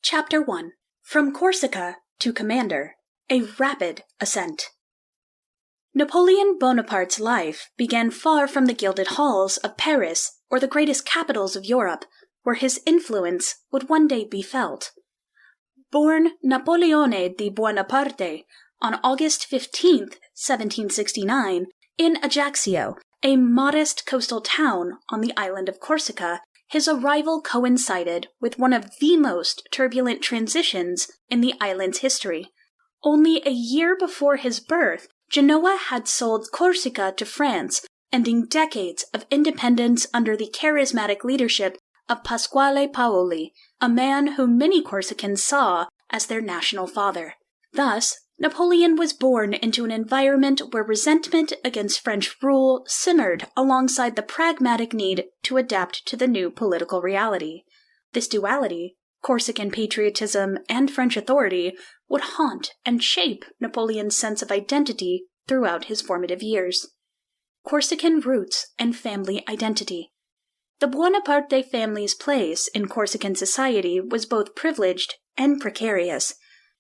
Chapter 1. From Corsica to Commander, a Rapid Ascent. Napoleon Bonaparte's life began far from the gilded halls of Paris or the greatest capitals of Europe, where his influence would one day be felt. Born Napoleone di Bonaparte on August 15, 1769, in Ajaccio, a modest coastal town on the island of Corsica, his arrival coincided with one of the most turbulent transitions in the island's history. Only a year before his birth, Genoa had sold Corsica to France, ending decades of independence under the charismatic leadership of Pasquale Paoli, a man whom many Corsicans saw as their national father. Thus, Napoleon was born into an environment where resentment against French rule simmered alongside the pragmatic need to adapt to the new political reality. This duality, Corsican patriotism and French authority, would haunt and shape Napoleon's sense of identity throughout his formative years. Corsican roots and family identity. The Bonaparte family's place in Corsican society was both privileged and precarious.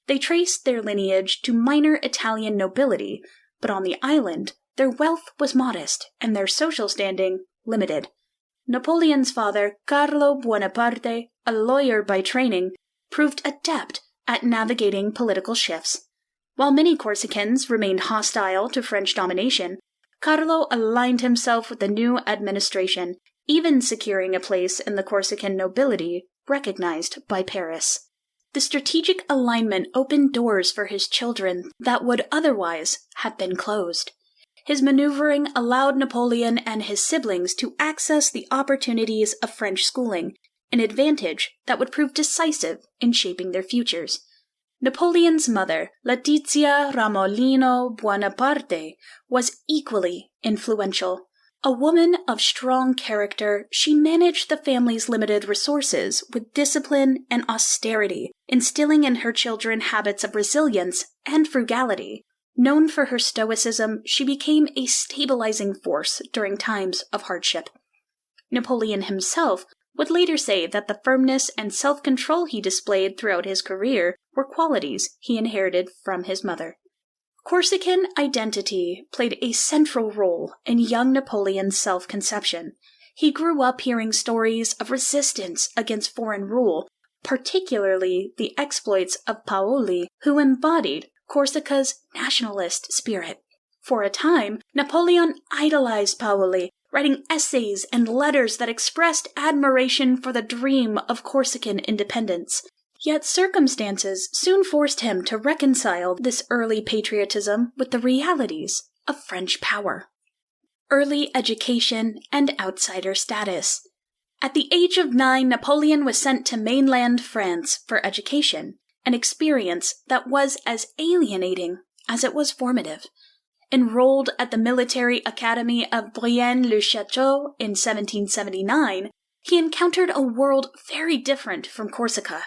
They traced their lineage to minor Italian nobility, but on the island, their wealth was modest and their social standing limited. Napoleon's father, Carlo Bonaparte, a lawyer by training, proved adept at navigating political shifts. While many Corsicans remained hostile to French domination, Carlo aligned himself with the new administration, even securing a place in the Corsican nobility recognized by Paris. The strategic alignment opened doors for his children that would otherwise have been closed. His maneuvering allowed Napoleon and his siblings to access the opportunities of French schooling, an advantage that would prove decisive in shaping their futures. Napoleon's mother, Letizia Ramolino Buonaparte, was equally influential. A woman of strong character, she managed the family's limited resources with discipline and austerity, instilling in her children habits of resilience and frugality. Known for her stoicism, she became a stabilizing force during times of hardship. Napoleon himself would later say that the firmness and self-control he displayed throughout his career were qualities he inherited from his mother. Corsican identity played a central role in young Napoleon's self-conception. He grew up hearing stories of resistance against foreign rule, particularly the exploits of Paoli, who embodied Corsica's nationalist spirit. For a time, Napoleon idolized Paoli, writing essays and letters that expressed admiration for the dream of Corsican independence. Yet circumstances soon forced him to reconcile this early patriotism with the realities of French power. Early education and outsider status. At the age of 9, Napoleon was sent to mainland France for education, an experience that was as alienating as it was formative. Enrolled at the military academy of Brienne-le-Château in 1779, he encountered a world very different from Corsica.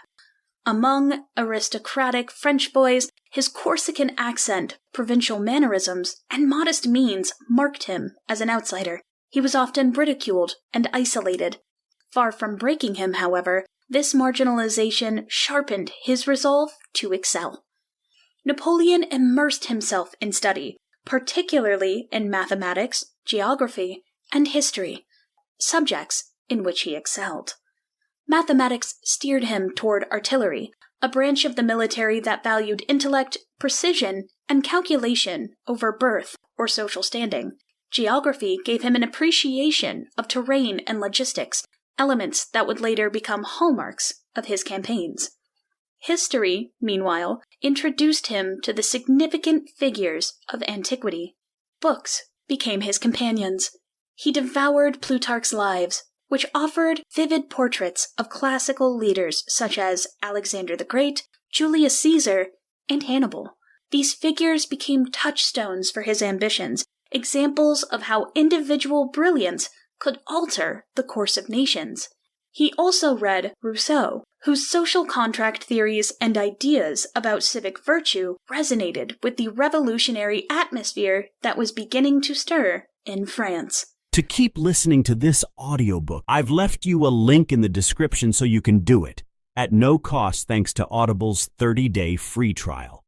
Among aristocratic French boys, his Corsican accent, provincial mannerisms, and modest means marked him as an outsider. He was often ridiculed and isolated. Far from breaking him, however, this marginalization sharpened his resolve to excel. Napoleon immersed himself in study, particularly in mathematics, geography, and history, subjects in which he excelled. Mathematics steered him toward artillery, a branch of the military that valued intellect, precision, and calculation over birth or social standing. Geography gave him an appreciation of terrain and logistics, elements that would later become hallmarks of his campaigns. History, meanwhile, introduced him to the significant figures of antiquity. Books became his companions. He devoured Plutarch's Lives, which offered vivid portraits of classical leaders such as Alexander the Great, Julius Caesar, and Hannibal. These figures became touchstones for his ambitions, examples of how individual brilliance could alter the course of nations. He also read Rousseau, whose social contract theories and ideas about civic virtue resonated with the revolutionary atmosphere that was beginning to stir in France. To keep listening to this audiobook, I've left you a link in the description so you can do it. at no cost thanks to Audible's 30-day free trial.